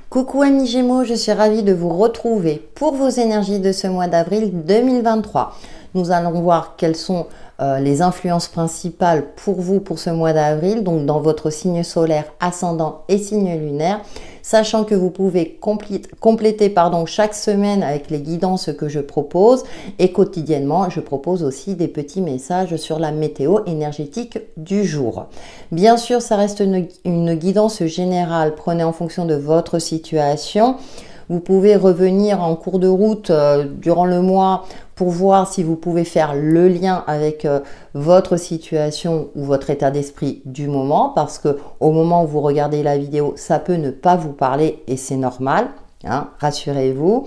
Coucou amis Gémeaux, je suis ravie de vous retrouver pour vos énergies de ce mois d'avril 2023. Nous allons voir quelles sont les influences principales pour vous pour ce mois d'avril, donc dans votre signe solaire, ascendant et signe lunaire, sachant que vous pouvez compléter chaque semaine avec les guidances que je propose et quotidiennement, je propose aussi des petits messages sur la météo énergétique du jour. Bien sûr, ça reste une guidance générale, prenez en fonction de votre situation. Vous pouvez revenir en cours de route durant le mois pour voir si vous pouvez faire le lien avec votre situation ou votre état d'esprit du moment, parce que au moment où vous regardez la vidéo, ça peut ne pas vous parler et c'est normal, hein, rassurez-vous.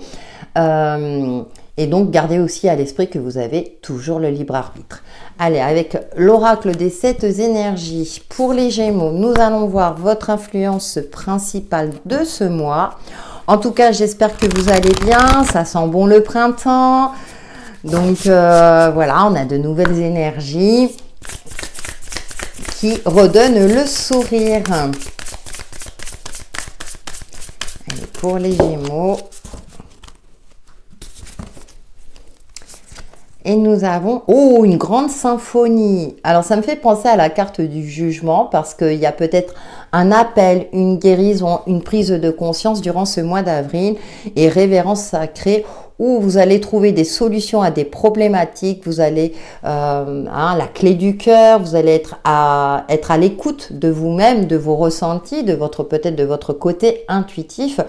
Et donc, gardez aussi à l'esprit que vous avez toujours le libre arbitre. Allez, avec l'oracle des 7 énergies pour les Gémeaux, nous allons voir votre influence principale de ce mois. En tout cas, j'espère que vous allez bien. Ça sent bon le printemps. Donc, voilà, on a de nouvelles énergies qui redonnent le sourire. Allez, pour les Gémeaux. Et nous avons, oh, une grande symphonie. Alors, ça me fait penser à la carte du jugement parce qu'il y a peut-être un appel, une guérison, une prise de conscience durant ce mois d'avril et révérence sacrée où vous allez trouver des solutions à des problématiques. Vous allez, la clé du cœur, vous allez être à l'écoute de vous-même, de vos ressentis, peut-être de votre côté intuitif,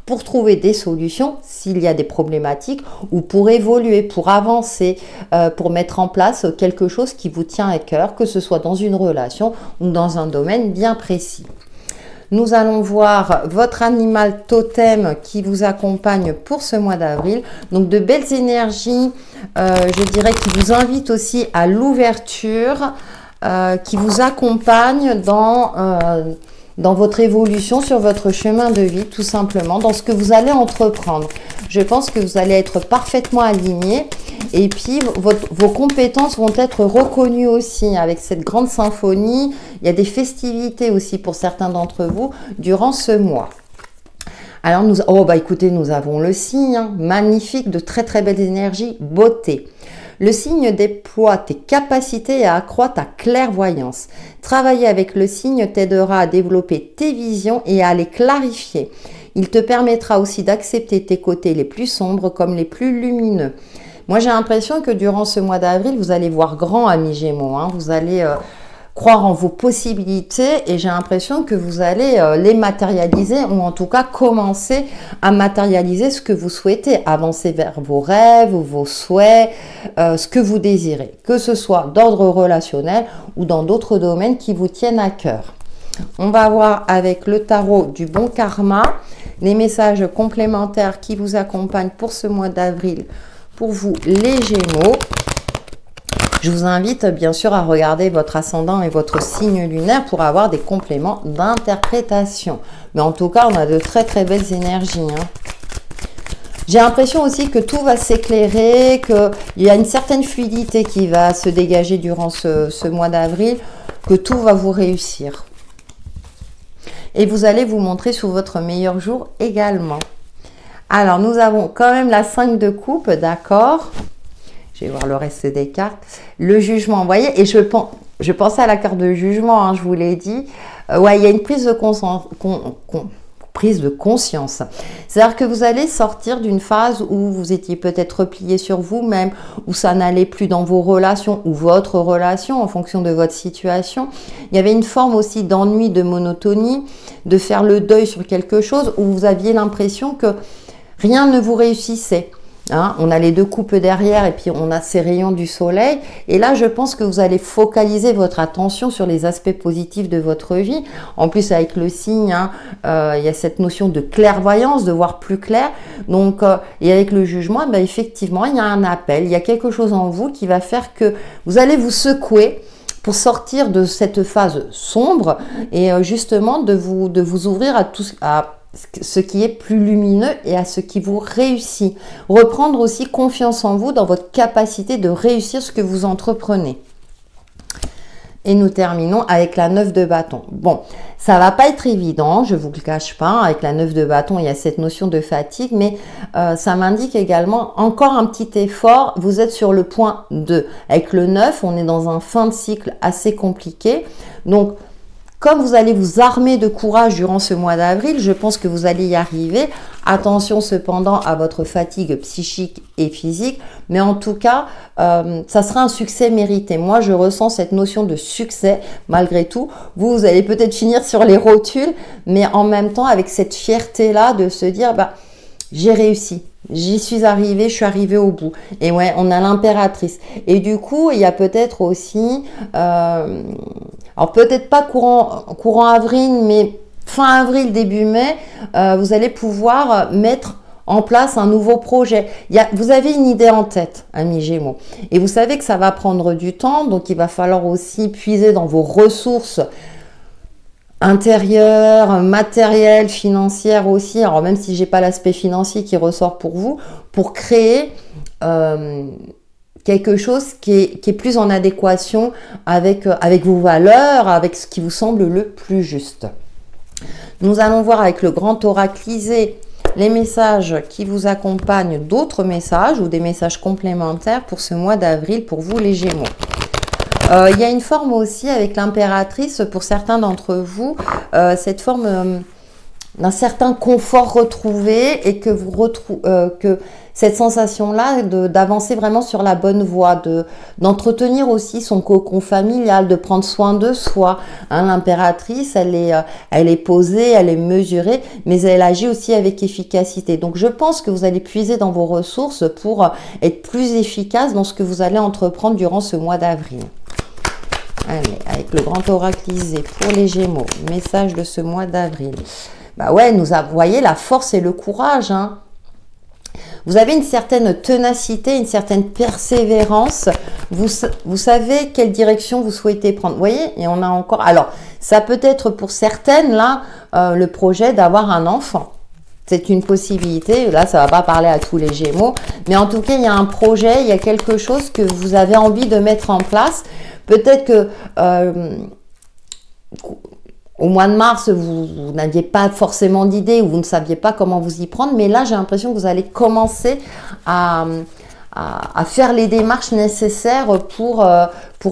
pour trouver des solutions s'il y a des problématiques ou pour évoluer, pour avancer, pour mettre en place quelque chose qui vous tient à cœur, que ce soit dans une relation ou dans un domaine bien précis. Nous allons voir votre animal totem qui vous accompagne pour ce mois d'avril. Donc de belles énergies, je dirais, qui vous invitent aussi à l'ouverture, qui vous accompagnent dans votre évolution sur votre chemin de vie, tout simplement, dans ce que vous allez entreprendre. Je pense que vous allez être parfaitement aligné et puis vos compétences vont être reconnues aussi avec cette grande symphonie. Il y a des festivités aussi pour certains d'entre vous durant ce mois. Alors, écoutez, nous avons le signe, hein, magnifique, de très très belles énergies, beauté. Le signe déploie tes capacités et accroît ta clairvoyance. Travailler avec le signe t'aidera à développer tes visions et à les clarifier. Il te permettra aussi d'accepter tes côtés les plus sombres comme les plus lumineux. Moi, j'ai l'impression que durant ce mois d'avril, vous allez voir grand, amis Gémeaux. Hein. Vous allez croire en vos possibilités et j'ai l'impression que vous allez les matérialiser ou en tout cas commencer à matérialiser ce que vous souhaitez, avancer vers vos rêves ou vos souhaits, ce que vous désirez, que ce soit d'ordre relationnel ou dans d'autres domaines qui vous tiennent à cœur. On va voir avec le tarot du bon karma les messages complémentaires qui vous accompagnent pour ce mois d'avril pour vous les Gémeaux. Je vous invite bien sûr à regarder votre ascendant et votre signe lunaire pour avoir des compléments d'interprétation. Mais en tout cas, on a de très très belles énergies. Hein. J'ai l'impression aussi que tout va s'éclairer, qu'il y a une certaine fluidité qui va se dégager durant ce mois d'avril, que tout va vous réussir. Et vous allez vous montrer sous votre meilleur jour également. Alors, nous avons quand même la 5 de coupe, d'accord ? Je vais voir le reste des cartes. Le jugement, vous voyez, et je pensais à la carte de jugement, hein, je vous l'ai dit. Ouais, il y a une prise de conscience. C'est-à-dire que vous allez sortir d'une phase où vous étiez peut-être replié sur vous-même, où ça n'allait plus dans vos relations ou votre relation en fonction de votre situation. Il y avait une forme aussi d'ennui, de monotonie, de faire le deuil sur quelque chose où vous aviez l'impression que rien ne vous réussissait. Hein, on a les deux coupes derrière et puis on a ces rayons du soleil. Et là, je pense que vous allez focaliser votre attention sur les aspects positifs de votre vie. En plus, avec le signe, hein, il y a cette notion de clairvoyance, de voir plus clair. Donc, et avec le jugement, effectivement, il y a un appel. Il y a quelque chose en vous qui va faire que vous allez vous secouer pour sortir de cette phase sombre et justement de vous ouvrir à ce qui est plus lumineux et à ce qui vous réussit. Reprendre aussi confiance en vous dans votre capacité de réussir ce que vous entreprenez. Et nous terminons avec la 9 de bâton. Bon, ça va pas être évident, je vous le cache pas. Avec la 9 de bâton, il y a cette notion de fatigue, mais ça m'indique également encore un petit effort. Vous êtes sur le point 2. Avec le 9, on est dans un fin de cycle assez compliqué. Donc, comme vous allez vous armer de courage durant ce mois d'avril, je pense que vous allez y arriver. Attention cependant à votre fatigue psychique et physique, mais en tout cas, ça sera un succès mérité. Moi, je ressens cette notion de succès malgré tout. Vous allez peut-être finir sur les rotules, mais en même temps avec cette fierté-là de se dire, bah, j'ai réussi. J'y suis arrivée, je suis arrivée au bout. Et ouais, on a l'impératrice. Et du coup, il y a peut-être aussi, alors peut-être pas courant avril, mais fin avril, début mai, vous allez pouvoir mettre en place un nouveau projet. Vous avez une idée en tête, amis Gémeaux. Et vous savez que ça va prendre du temps, donc il va falloir aussi puiser dans vos ressources intérieure, matérielle, financière aussi, alors même si j'ai pas l'aspect financier qui ressort pour vous, pour créer quelque chose qui est plus en adéquation avec vos valeurs, avec ce qui vous semble le plus juste. Nous allons voir avec le grand oraclisé les messages qui vous accompagnent, d'autres messages ou des messages complémentaires pour ce mois d'avril pour vous les Gémeaux. Il y a une forme aussi avec l'impératrice pour certains d'entre vous, cette forme d'un certain confort retrouvé et que vous retrouvez que cette sensation-là d'avancer vraiment sur la bonne voie, d'entretenir aussi son cocon familial, de prendre soin de soi. Hein, l'impératrice, elle est posée, elle est mesurée, mais elle agit aussi avec efficacité. Donc je pense que vous allez puiser dans vos ressources pour être plus efficace dans ce que vous allez entreprendre durant ce mois d'avril. Allez, avec le grand oraclisé pour les Gémeaux, message de ce mois d'avril. Bah ouais, vous voyez la force et le courage. Hein. Vous avez une certaine ténacité, une certaine persévérance. Vous savez quelle direction vous souhaitez prendre. Vous voyez, et on a encore... Alors, ça peut être pour certaines, là, le projet d'avoir un enfant. C'est une possibilité. Là, ça ne va pas parler à tous les Gémeaux. Mais en tout cas, il y a un projet, il y a quelque chose que vous avez envie de mettre en place. Peut-être que au mois de mars, vous n'aviez pas forcément d'idée ou vous ne saviez pas comment vous y prendre. Mais là, j'ai l'impression que vous allez commencer à faire les démarches nécessaires pour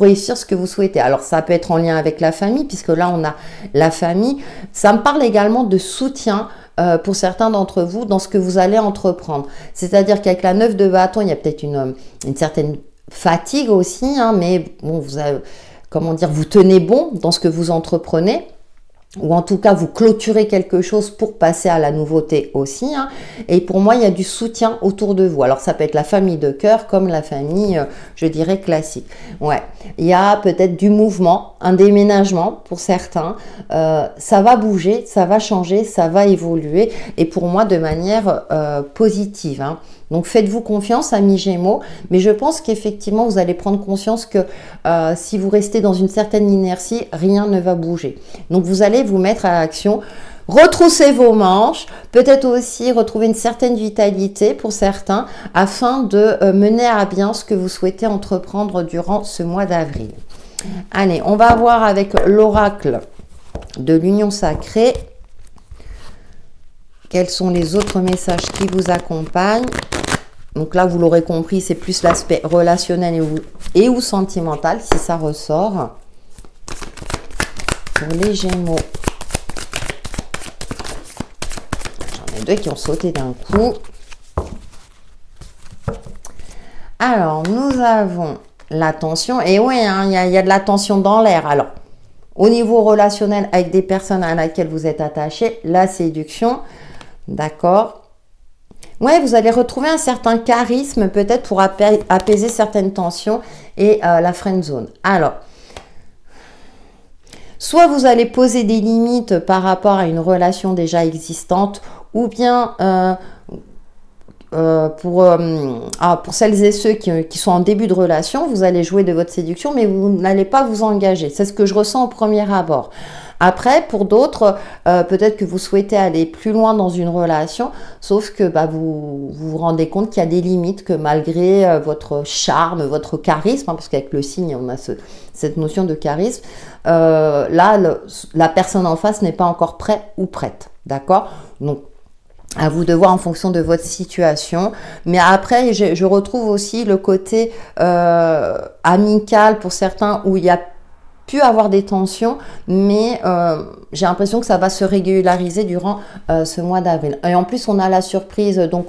réussir ce que vous souhaitez. Alors, ça peut être en lien avec la famille, puisque là, on a la famille. Ça me parle également de soutien pour certains d'entre vous dans ce que vous allez entreprendre. C'est-à-dire qu'avec la 9 de bâton, il y a peut-être une certaine fatigue aussi, hein, mais bon, vous tenez bon dans ce que vous entreprenez, ou en tout cas vous clôturez quelque chose pour passer à la nouveauté aussi, hein. Et pour moi il y a du soutien autour de vous. Alors ça peut être la famille de cœur comme la famille je dirais classique. Ouais, il y a peut-être du mouvement, un déménagement pour certains, ça va bouger, ça va changer, ça va évoluer, et pour moi de manière positive, hein. Donc faites-vous confiance, amis Gémeaux, mais je pense qu'effectivement vous allez prendre conscience que si vous restez dans une certaine inertie, rien ne va bouger. Donc vous allez vous mettre à l'action, retrousser vos manches, peut-être aussi retrouver une certaine vitalité pour certains, afin de mener à bien ce que vous souhaitez entreprendre durant ce mois d'avril. Allez, on va voir avec l'oracle de l'union sacrée. Quels sont les autres messages qui vous accompagnent? Donc là, vous l'aurez compris, c'est plus l'aspect relationnel et ou sentimental, si ça ressort. Pour les Gémeaux. J'en ai deux qui ont sauté d'un coup. Alors, nous avons la tension. Et oui, hein, il y a de la tension dans l'air. Alors, au niveau relationnel avec des personnes à laquelle vous êtes attaché, la séduction. D'accord. Ouais, vous allez retrouver un certain charisme peut-être pour apaiser certaines tensions et la friend zone. Alors, soit vous allez poser des limites par rapport à une relation déjà existante, ou bien pour celles et ceux qui sont en début de relation, vous allez jouer de votre séduction, mais vous n'allez pas vous engager. C'est ce que je ressens au premier abord. Après, pour d'autres, peut-être que vous souhaitez aller plus loin dans une relation, sauf que vous vous rendez compte qu'il y a des limites, que malgré votre charme, votre charisme, parce qu'avec le signe, on a cette notion de charisme, là, la personne en face n'est pas encore prêt ou prête. D'accord? Donc, à vous de voir en fonction de votre situation. Mais après, je retrouve aussi le côté amical pour certains où il y a pu avoir des tensions, mais j'ai l'impression que ça va se régulariser durant ce mois d'avril. Et en plus, on a la surprise, donc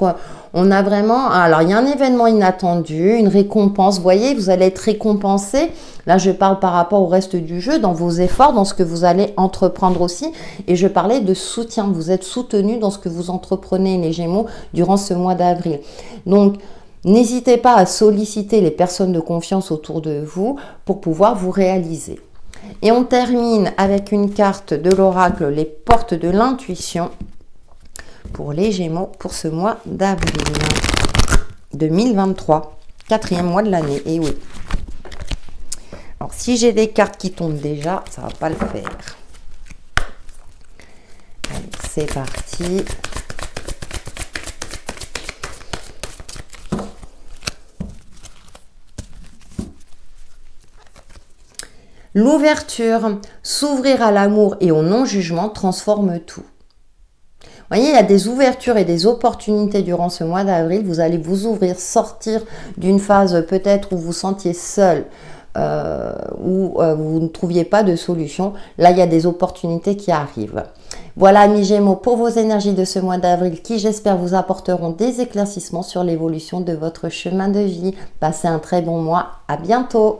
on a vraiment, alors il y a un événement inattendu, une récompense, vous voyez, vous allez être récompensé. Là, je parle par rapport au reste du jeu, dans vos efforts, dans ce que vous allez entreprendre aussi. Et je parlais de soutien, vous êtes soutenu dans ce que vous entreprenez, les Gémeaux, durant ce mois d'avril. Donc, n'hésitez pas à solliciter les personnes de confiance autour de vous pour pouvoir vous réaliser. Et on termine avec une carte de l'oracle, les portes de l'intuition pour les Gémeaux pour ce mois d'avril 2023, quatrième mois de l'année. Et oui. Alors, si j'ai des cartes qui tombent déjà, ça ne va pas le faire. Allez, c'est parti. L'ouverture, s'ouvrir à l'amour et au non-jugement transforme tout. Vous voyez, il y a des ouvertures et des opportunités durant ce mois d'avril. Vous allez vous ouvrir, sortir d'une phase peut-être où vous sentiez seul, où vous ne trouviez pas de solution. Là, il y a des opportunités qui arrivent. Voilà, amis Gémeaux, pour vos énergies de ce mois d'avril qui, j'espère, vous apporteront des éclaircissements sur l'évolution de votre chemin de vie. Passez un très bon mois. À bientôt.